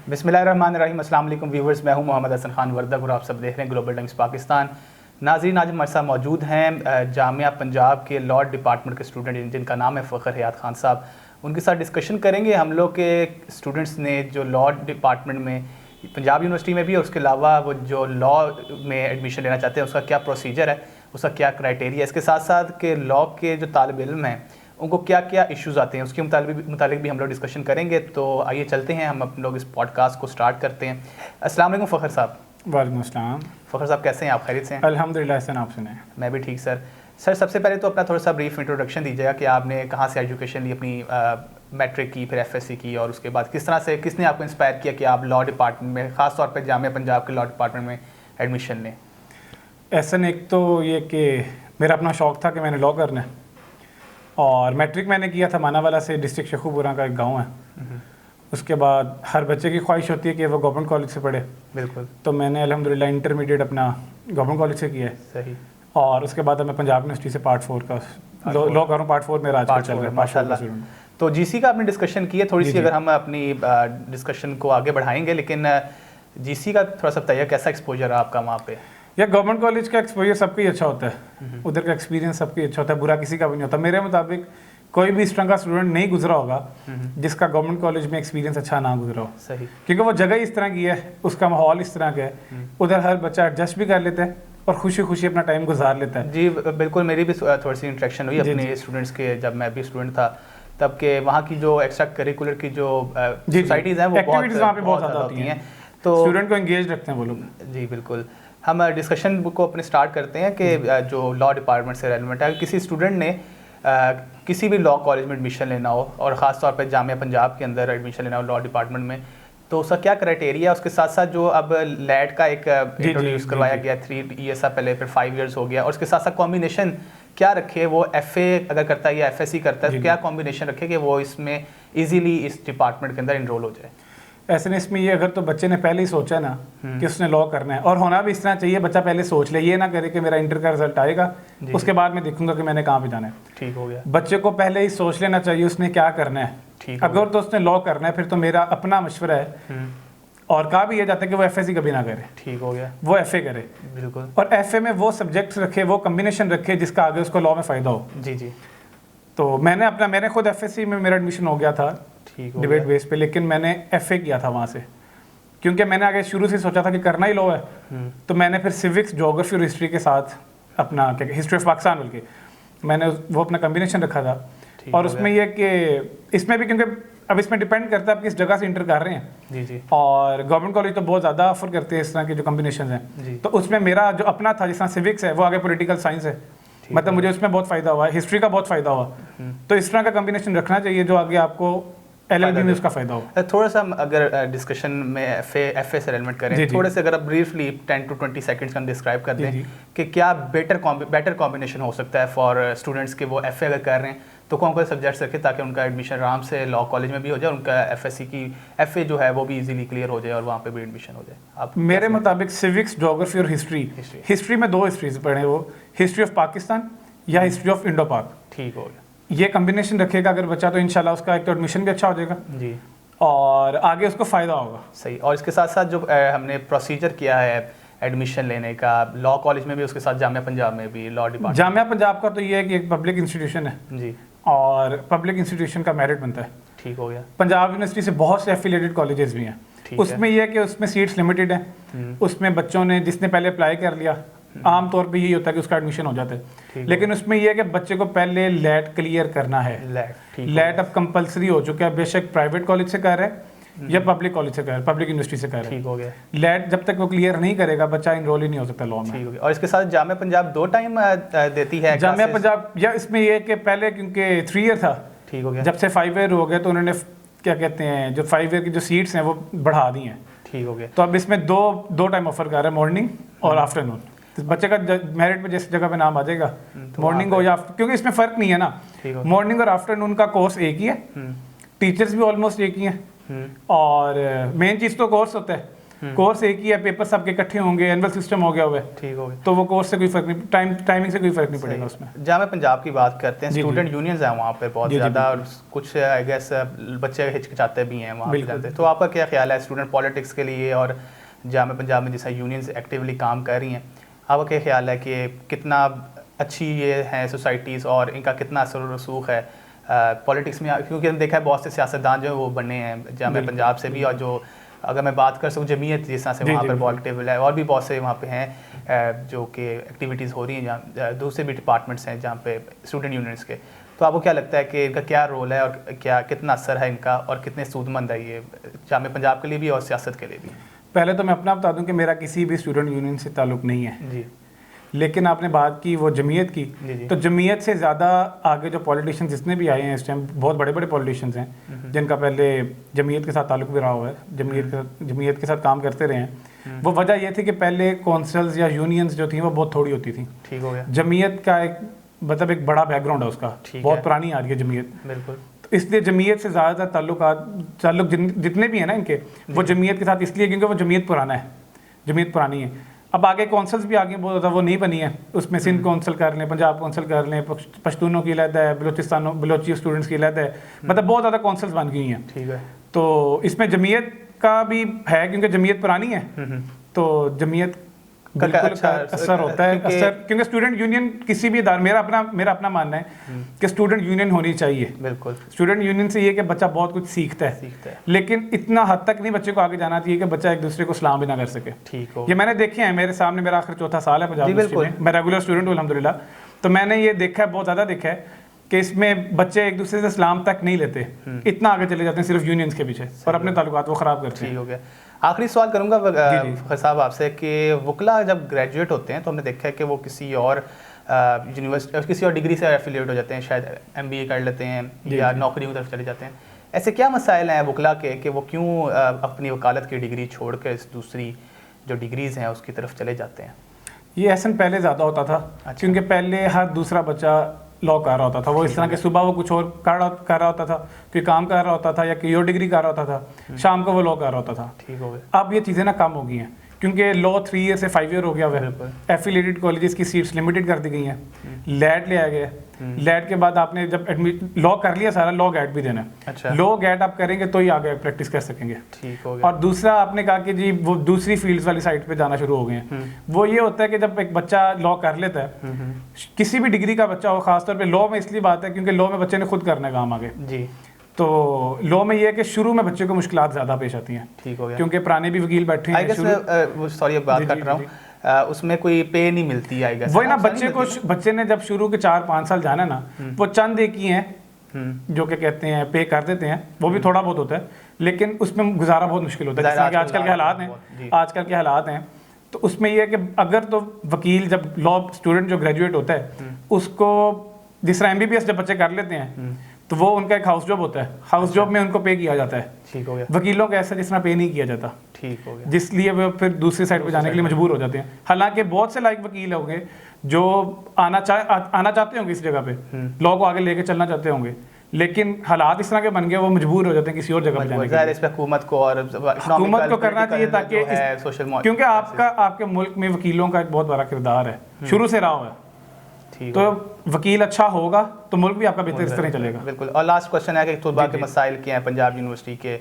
बिस्मिल्लाहिर्रहमानिर्रहीम। अस्सलाम वालेकुम व्यूवर्स, मैं हूं मोहम्मद हसन खान वर्दक और आप सब देख रहे हैं ग्लोबल टाइम्स पाकिस्तान। नाज़रीन, आज हमारे साथ मौजूद हैं जामिया पंजाब के लॉ डिपार्टमेंट के स्टूडेंट जिनका नाम है फ़खर हयात खान साहब। उनके साथ डिस्कशन करेंगे हम लोग के स्टूडेंट्स ने जो लॉ डिपार्टमेंट में पंजाब यूनिवर्सिटी में भी और उसके अलावा वो जो लॉ में एडमिशन लेना चाहते हैं उसका क्या प्रोसीजर है, उसका क्या क्राइटेरिया है, इसके साथ साथ के लॉ के जो तालिब इल्म हैं उनको क्या क्या इश्यूज़ आते हैं उसके मुतालिक भी हम लोग डिस्कशन करेंगे। तो आइए चलते हैं, हम लोग इस पॉडकास्ट को स्टार्ट करते हैं। अस्सलाम वालेकुम फ़खर साहब। वालेकुम अस्सलाम। फ़खर साहब कैसे हैं आप? खैरियत से हैं? अल्हम्दुलिल्लाह सर, आप सुनाएं। मैं भी ठीक सर। सबसे पहले तो अपना थोड़ा सा ब्रीफ इंट्रोडक्शन दीजिएगा कि आपने कहाँ से एजुकेशन ली, अपनी मैट्रिक की, फिर एफएससी की, और उसके बाद किस तरह से किसने आपको इंस्पायर किया कि आप लॉ डिपार्टमेंट में, ख़ास तौर पर जामिया पंजाब के लॉ डिपार्टमेंट में एडमिशन लें? ऐसा एक तो ये कि मेरा अपना शौक़ था कि मैंने लॉ करना है, और मैट्रिक मैंने किया था मानावाला से, डिस्ट्रिक्ट शेखुपुरा का एक गांव है। उसके बाद हर बच्चे की ख्वाहिश होती है कि वो गवर्नमेंट कॉलेज से पढ़े। बिल्कुल। तो मैंने अल्हम्दुलिल्लाह इंटरमीडिएट अपना गवर्नमेंट कॉलेज से किया है। सही। और उसके बाद मैं पंजाब यूनिवर्सिटी से पार्ट 4 का लॉ कर रहा हूँ। पार्ट 4 मेरा आजकल चल रहा है माशाल्लाह। तो जीसी का आपने डिस्कशन की है, थोड़ी सी अगर हम अपनी डिस्कशन को आगे बढ़ाएंगे, लेकिन जीसी का थोड़ा सा बताइए कैसा एक्सपोजर है आपका वहाँ पे? या गवर्नमेंट कॉलेज का एक्सपोजर सबका ही अच्छा होता है, उधर का एक्सपीरियंस सबका ही अच्छा होता है, बुरा किसी का भी नहीं होता। मेरे मुताबिक कोई भी इस तरह का स्टूडेंट नहीं गुजरा होगा जिसका गवर्नमेंट कॉलेज में एक्सपीरियंस अच्छा ना गुजरा हो। सही। क्योंकि वो जगह इस तरह की है, उसका माहौल इस तरह का है, उधर हर बच्चा एडजस्ट भी कर लेता है और खुशी खुशी अपना टाइम गुजार लेता है। जी बिल्कुल, मेरी भी थोड़ी सी इंटरेक्शन हुई अपने स्टूडेंट्स के, जब मैं भी स्टूडेंट था तब के वहाँ की जो एक्स्ट्रा करिकुलर की जो सोसाइटीज़ हैं वो एक्टिविटीज़ वहाँ पे बहुत ज़्यादा होती हैं, तो स्टूडेंट को एंगेज रखते हैं वो लोग। जी बिल्कुल। हम डिस्कशन को अपने स्टार्ट करते हैं कि जो लॉ डिपार्टमेंट से रेलेवेंट है, किसी स्टूडेंट ने किसी भी लॉ कॉलेज में एडमिशन लेना हो और ख़ास तौर पर जामिया पंजाब के अंदर एडमिशन लेना हो लॉ डिपार्टमेंट में, तो उसका क्या क्राइटेरिया है? उसके साथ साथ जो अब लैट का एक इंट्रोड्यूस करवाया गया 3 ईयर्स पहले, फिर 5 ईयर्स हो गया, और उसके साथ साथ कॉम्बिनेशन क्या रखे, वो एफए अगर करता है या एफएससी करता है तो क्या कॉम्बिनेशन रखे कि वो इसमें इजीली इस डिपार्टमेंट के अंदर इनरोल हो जाए? ऐसे में इसमें ये, अगर तो बच्चे ने पहले ही सोचा ना कि उसने लॉ करना है, और होना भी इस तरह चाहिए बच्चा पहले सोच ले, ये ना करे कि मेरा इंटर का रिजल्ट आएगा उसके बाद मैं देखूंगा कि मैंने कहाँ पे जाना है। ठीक हो गया। बच्चे को पहले ही सोच लेना चाहिए उसने क्या करना है। अगर तो उसने लॉ करना है, फिर तो मेरा अपना मशवरा है, और कहा भी ये जाता है कि वो एफएससी कभी ना करे। ठीक हो गया। वो एफए करे। बिल्कुल। और एफए में वो सब्जेक्ट्स रखे, वो कम्बिनेशन रखे जिसका आगे उसको लॉ में फ़ायदा हो। जी जी। तो मैंने खुद एफएससी में मेरा एडमिशन हो गया था डिबेट बेस पे, लेकिन मैंने एफए किया था वहाँ से, क्योंकि मैंने आगे शुरू से सोचा था कि करना ही लॉ है। तो मैंने फिर सिविक्स, ज्योग्राफी और हिस्ट्री के साथ अपना क्या, हिस्ट्री ऑफ पाकिस्तान बल्कि मैंने वो अपना कम्बिनेशन रखा था। और उसमें यह कि इसमें भी, क्योंकि अब इसमें डिपेंड करता है आप किस जगह से इंटर कर रहे हैं। जी जी। और गवर्नमेंट कॉलेज तो बहुत ज़्यादा ऑफर करते हैं इस तरह के जो कम्बिनेशन हैं। तो उसमें मेरा जो अपना था, जिस तरह सिविक्स है वो आगे पॉलिटिकल साइंस है, मतलब मुझे उसमें बहुत फ़ायदा हुआ, हिस्ट्री का बहुत फ़ायदा हुआ। तो इस तरह का कम्बिनेशन रखना चाहिए जो आगे आपको एलएलबी में उसका फ़ायदा हो। थोड़ा सा अगर डिस्कशन में एफए से रिलेवेंट करें, थोड़े से अगर आप ब्रीफली 10 to 20 सेकंड्स का डिस्क्राइब कर दें कि क्या बेटर कॉम्बिनेशन हो सकता है फॉर स्टूडेंट्स के, वो एफए अगर कर रहे हैं तो कौन कौन से सब्जेक्ट्स रखें ताकि उनका एडमिशन आराम से लॉ कॉलेज में भी हो जाए, उनका एफएससी की एफए जो है वो भी इजीली क्लियर हो जाए और वहाँ पे भी एडमिशन हो जाए? आप मेरे मुताबिक सिविक्स, ज्योग्राफी और हिस्ट्री में 2 हिस्ट्रीज पढ़े, वो हिस्ट्री ऑफ पाकिस्तान या हिस्ट्री ऑफ इंडो पाक। ठीक हो गया। ये कम्बिनेशन रखेगा अगर बच्चा, तो इंशाल्लाह उसका एक तो एडमिशन भी अच्छा हो जाएगा जी, और आगे उसको फ़ायदा होगा। सही। और इसके साथ साथ जो हमने प्रोसीजर किया है एडमिशन लेने का लॉ कॉलेज में भी, उसके साथ जामिया पंजाब में भी लॉ डिपार्टमेंट, जामिया पंजाब का तो ये है कि एक पब्लिक इंस्टीट्यूशन है जी, और पब्लिक इंस्टीट्यूशन का मेरिट बनता है। ठीक हो गया। पंजाब यूनिवर्सिटी से बहुत से एफिलिएटेड कॉलेजेस भी हैं, उसमें यह है कि उसमें सीट्स लिमिटेड हैं, उसमें बच्चों ने जिसने पहले अप्लाई कर लिया, आम तौर पे यही होता है कि उसका एडमिशन हो जाता है, लेकिन उसमें यह है कि बच्चे को पहले लैट क्लियर करना है। लैट अब कंपलसरी हो चुका है, बेशक प्राइवेट कॉलेज से कर रहा है या पब्लिक कॉलेज से कर रहा है, पब्लिक यूनिवर्सिटी से कर रहा है। ठीक हो गया। लैट जब तक वो क्लियर नहीं करेगा बच्चा इनरोल ही नहीं हो सकता लॉ में। ठीक हो गया। और इसके साथ जामिया पंजाब 2 टाइम देती है जामिया पंजाब, या इसमें यह कि पहले क्योंकि 3 ईयर था, ठीक हो गया, जब से 5 ईयर हो गया तो उन्होंने क्या कहते हैं, जो 5 ईयर की जो सीट्स हैं वो बढ़ा दी हैं। ठीक हो गया। तो अब इसमें दो टाइम ऑफर कर रहा है, मॉर्निंग और आफ्टरनून। तो बच्चे का मेरिट में जिस जगह पे नाम आ जाएगा, तो मॉर्निंग हो या, क्योंकि इसमें फ़र्क नहीं है ना, मॉर्निंग और आफ्टरनून का कोर्स एक ही है, टीचर्स भी ऑलमोस्ट एक ही हैं, और मेन चीज़ तो कोर्स होता है। कोर्स एक ही है, पेपर सबके इकट्ठे होंगे, एनुअल सिस्टम हो गया हुआ है, ठीक हो गया, तो वो कोर्स से कोई फर्क नहीं, टाइमिंग से कोई फर्क नहीं पड़ेगा उसमें। जामिया पंजाब की बात करते हैं, स्टूडेंट यूनियंस हैं वहाँ पे बहुत ज़्यादा, और कुछ आई गेस बच्चे हिचकिचाते भी हैं वहाँ पे जाते, तो आपका क्या ख्याल है स्टूडेंट पॉलिटिक्स के लिए और जामिया पंजाब में जैसा यूनियंस एक्टिवली काम कर रही हैं, आपका क्या ख्याल है कि कितना अच्छी ये हैं सोसाइटीज़ और इनका कितना असर रसूख है पॉलिटिक्स में? क्योंकि हमने देखा है बहुत से सियासतदान जो है वो बने हैं जामिया पंजाब से भी, और जो अगर मैं बात कर सकूँ जमीयत जिस तरह से वहाँ पर पॉलिटिकल है, और भी बहुत से वहाँ पे हैं जो कि एक्टिविटीज़ हो रही हैं जहाँ दूसरे भी डिपार्टमेंट्स हैं जहाँ पे स्टूडेंट यूनियंस के, तो आपको क्या लगता है कि इनका क्या रोल है और क्या कितना असर है इनका और कितने सूदमंद है ये जामिया पंजाब के लिए भी और सियासत के लिए भी? पहले तो मैं अपना बता दूं कि मेरा किसी भी स्टूडेंट यूनियन से ताल्लुक़ नहीं है जी, लेकिन आपने बात की वो जमीयत की, तो जमीयत से ज़्यादा आगे जो पॉलिटिशियंस जितने भी आए हैं इस टाइम, बहुत बड़े बड़े पॉलिटिशियंस हैं जिनका पहले जमीयत के साथ ताल्लुक़ भी रहा हुआ है, जमीयत के साथ काम करते रहे हैं। वो वजह ये थी कि पहले कौंसल्स या यूनियंस जो थी वो बहुत थोड़ी होती थी, ठीक हो गया। जमीयत का एक मतलब एक बड़ा बैकग्राउंड है उसका, बहुत पुरानी आ रही है जमीयत, बिल्कुल, इसलिए जमीयत से ज़्यादातर ताल्लुक जितने भी हैं ना इनके, वो जमीयत के साथ इसलिए क्योंकि वो जमीयत पुरानी है। अब आगे कौंसल्स भी आगे बहुत ज़्यादा वो नहीं बनी है, उसमें सिंध कौंसल कर लें, पंजाब कौंसल कर लें, पश्तूनों की अलग है, बलोची स्टूडेंट्स की अलग है, मतलब बहुत ज़्यादा कौंसल्स बन गई हैं, ठीक है। तो इसमें जमीयत का भी है क्योंकि जमीयत पुरानी है, तो जमीयत का असर होता है, क्योंकि स्टूडेंट यूनियन किसी भी इदारे, मेरा अपना मानना है कि स्टूडेंट यूनियन होनी चाहिए, बिल्कुल। स्टूडेंट यूनियन से ये कि बच्चा बहुत कुछ सीखता है, लेकिन इतना हद तक नहीं बच्चे को आगे जाना चाहिए कि बच्चा एक दूसरे को सलाम भी ना कर सके, ठीक हो। ये मैंने देखे हैं, मेरे सामने मेरा आखिर चौथा साल है पंजाब यूनिवर्सिटी में, मैं रेगुलर स्टूडेंट हूँ अल्हम्दुलिल्लाह, तो मैंने ये देखा है, बहुत ज़्यादा देखा है कि इसमें बच्चे एक दूसरे से सलाम तक नहीं लेते, इतना आगे चले जाते हैं सिर्फ यूनियंस के पीछे और अपने ताल्लुकात वो ख़राब करते हैं। हो गया। आखिरी सवाल करूंगा फखर साहब आपसे कि वकला जब ग्रेजुएट होते हैं तो हमने देखा है कि वो किसी और यूनिवर्सिटी किसी और डिग्री से एफिलिएट हो जाते हैं, शायद MBA कर लेते हैं या नौकरी की तरफ चले जाते हैं। ऐसे क्या मसाइल हैं वकला के कि वो क्यों अपनी वकालत की डिग्री छोड़ कर इस दूसरी जो डिग्रीज़ हैं उसकी तरफ चले जाते हैं? ये ऐसा पहले ज़्यादा होता था, क्योंकि पहले हर दूसरा बच्चा लॉ कर रहा होता था, वो इस तरह के सुबह वो कुछ और कर रहा होता था, कोई काम कर रहा होता था या कोई और डिग्री कर रहा होता था, शाम को वो लॉ कर रहा होता था, ठीक हो गया। अब ये चीज़ें ना कम हो गई हैं क्योंकि लॉ 3 ईयर से 5 ईयर हो गया हुआ है, एफिलिएटेड कॉलेजेस की सीट्स लिमिटेड कर दी गई हैं, लैट ले आ गया, लैट के बाद आपने जब लॉ कर लिया सारा, लॉ गैट भी देना है, अच्छा। लॉ गैट आप करेंगे तो ही आगे प्रैक्टिस कर सकेंगे, ठीक हो गया। और दूसरा आपने कहा कि जी वो दूसरी फील्ड्स वाली साइड पे जाना शुरू हो गए हैं, वो ये होता है कि जब एक बच्चा लॉ कर लेता है, किसी भी डिग्री का बच्चा हो, खासतौर पे लॉ में इसलिए बात है क्योंकि लॉ में बच्चे ने खुद करना है काम आगे जी, तो लॉ में ये है कि शुरू में बच्चे को मुश्किलात ज़्यादा पेश आती हैं, ठीक हो गया, क्योंकि पुराने भी वकील बैठे हैं, सॉरी अब बात कर रहा हूँ, उसमें कोई पे नहीं मिलती है, वही ना, बच्चे ने जब शुरू के 4-5 साल जाना ना, वो चंद एक ही हैं जो कि कहते हैं पे कर देते हैं, वो भी थोड़ा बहुत होता है, लेकिन उसमें गुजारा बहुत मुश्किल होता है, जैसे कि आजकल के हालात हैं, तो उसमें यह है कि अगर तो वकील जब लॉ स्टूडेंट जो ग्रेजुएट होता है उसको जिस तरह MBBS जब बच्चे कर लेते हैं तो वो उनका एक हाउस जॉब होता है, हाउस जॉब में उनको पे किया जाता है, ठीक हो गया। वकीलों का ऐसा जिस तरह पे नहीं किया जाता, ठीक हो गया, जिसलिए वो फिर दूसरी साइड पे जाने के लिए मजबूर हो जाते हैं। हालांकि बहुत से लायक वकील होंगे जो आना चाहते होंगे इस जगह पे, लॉ को आगे लेके चलना चाहते होंगे, लेकिन हालात इस तरह के बन गए वो मजबूर हो जाते हैं किसी और जगह पे जाने के लिए। इस पे हुकूमत को करना चाहिए ताकि क्योंकि आपके मुल्क में वकीलों का एक बहुत बड़ा किरदार है, शुरू से रहा है, तो वकील अच्छा होगा तो मुल्क भी आपका बेहतर इस तरह चलेगा। बिल्कुल। और लास्ट क्वेश्चन है कि तुलबा के मसाइल क्या हैं पंजाब यूनिवर्सिटी के,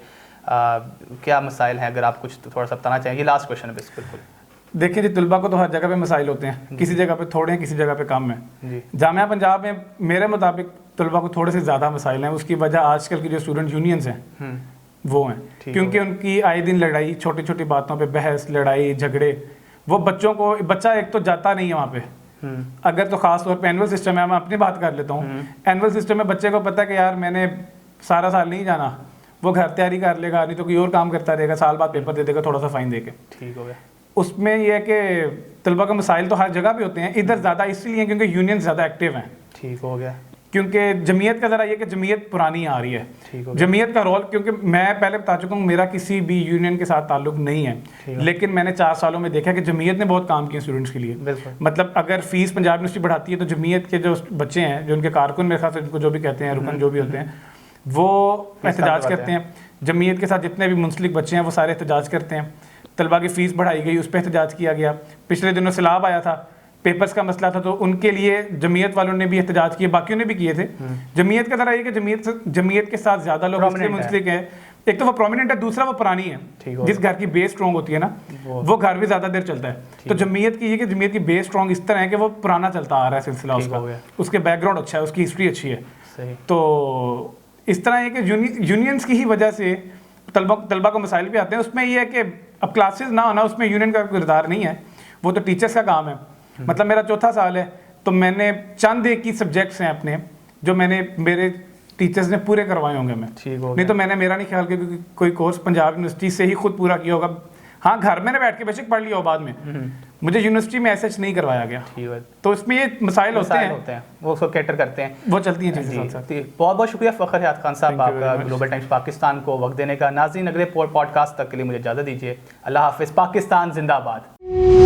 क्या मसाइल हैं, अगर आप कुछ थोड़ा सा बताना चाहेंगे? लास्ट क्वेश्चन है बिल्कुल। देखिए जी, तुलबा को तो हर जगह पे मसाइल होते हैं, किसी जगह पे थोड़े हैं, किसी जगह पे कम है। जामिया पंजाब में मेरे मुताबिक तुलबा को थोड़े से ज़्यादा मसाइल हैं, उसकी वजह आजकल की जो स्टूडेंट यूनियंस हैं वो हैं, क्योंकि उनकी आए दिन लड़ाई, छोटी छोटी बातों पे बहस, लड़ाई झगड़े, वो बच्चा एक तो जाता नहीं है वहाँ पे, अगर तो खास तौर पे एनुअल सिस्टम है, मैं अपनी बात कर लेता हूँ, एनुअल सिस्टम में बच्चे को पता है कि यार मैंने सारा साल नहीं जाना, वो घर तैयारी कर लेगा, नहीं तो कोई और काम करता रहेगा, साल बाद पेपर दे देगा थोड़ा सा फाइन देके, ठीक हो गया। उसमें यह है कि तलबा का मसाइल तो हर जगह भी होते हैं, इधर ज़्यादा इसलिए क्योंकि यूनियन ज़्यादा एक्टिव हैं, ठीक हो गया, क्योंकि जमीयत का ज़रा ये कि जमीयत पुरानी आ रही है, जमीयत का रोल, क्योंकि मैं पहले बता चुका हूँ मेरा किसी भी यूनियन के साथ ताल्लुक नहीं है, लेकिन मैंने 4 सालों में देखा कि जमीयत ने बहुत काम किया स्टूडेंट्स के लिए। मतलब अगर फीस पंजाब यूनिवर्सिटी बढ़ाती है तो जमीयत के जो बच्चे हैं, जो उनके कारकुन मेरे ख्याल से उनको जो भी कहते हैं, रुकन जो भी होते हैं, वो एहतजाज करते हैं, जमीयत के साथ जितने भी मुंसलिक बच्चे हैं वो सारे एहतजाज करते हैं। तलबा की फ़ीस बढ़ाई गई, उस पर एहतजाज किया गया। पिछले दिनों सैलाब आया था, पेपर्स का मसला था, तो उनके लिए जमीयत वालों ने भी एहतजाज किए, बाकियों ने भी किए थे। जमीयत का तरह ये कि जमीयत के साथ ज़्यादा लोग इसलिए मुंसलिक हैं, एक तो वो प्रोमिनेंट है, दूसरा वो पुरानी है। जिस घर की बेस स्ट्रॉन्ग होती है ना, वो घर भी ज़्यादा देर चलता है। तो जमीयत की ये कि जमीयत की बेस स्ट्रॉन्ग इस तरह है कि वो पुराना चलता आ रहा है सिलसिला उसका, उसके बैकग्राउंड अच्छा है, उसकी हिस्ट्री अच्छी है। तो इस तरह है कि यूनियंस की ही वजह से तलबा को मसाइल भी आते हैं। उसमें यह है कि अब क्लासेस ना होना, उसमें यूनियन का किरदार नहीं है, वो तो टीचर्स का काम है। मतलब मेरा चौथा साल है, तो मैंने चंद एक ही सब्जेक्ट्स हैं अपने जो मैंने मेरे टीचर्स ने पूरे करवाए होंगे। मैं नहीं तो मेरा नहीं ख्याल कि कोई कोर्स पंजाब यूनिवर्सिटी से ही खुद पूरा किया होगा। हाँ, घर मैंने बैठ के बेशक पढ़ लिया हो बाद में, मुझे यूनिवर्सिटी में ऐसा नहीं करवाया गया। तो इसमें ये मसाइल होते हैं, वो उसको कैटर करते हैं, वो चलती हैं चीज़ें साथ साथ। बहुत बहुत शुक्रिया फ़खर हयात खान साहब आपका ग्लोबल टाइम्स पाकिस्तान को वक्त देने का। नाज़रीन, अगले पॉडकास्ट तक के लिए मुझे इजाज़त दीजिए। अल्लाह हाफ़िज़। पाकिस्तान जिंदाबाद।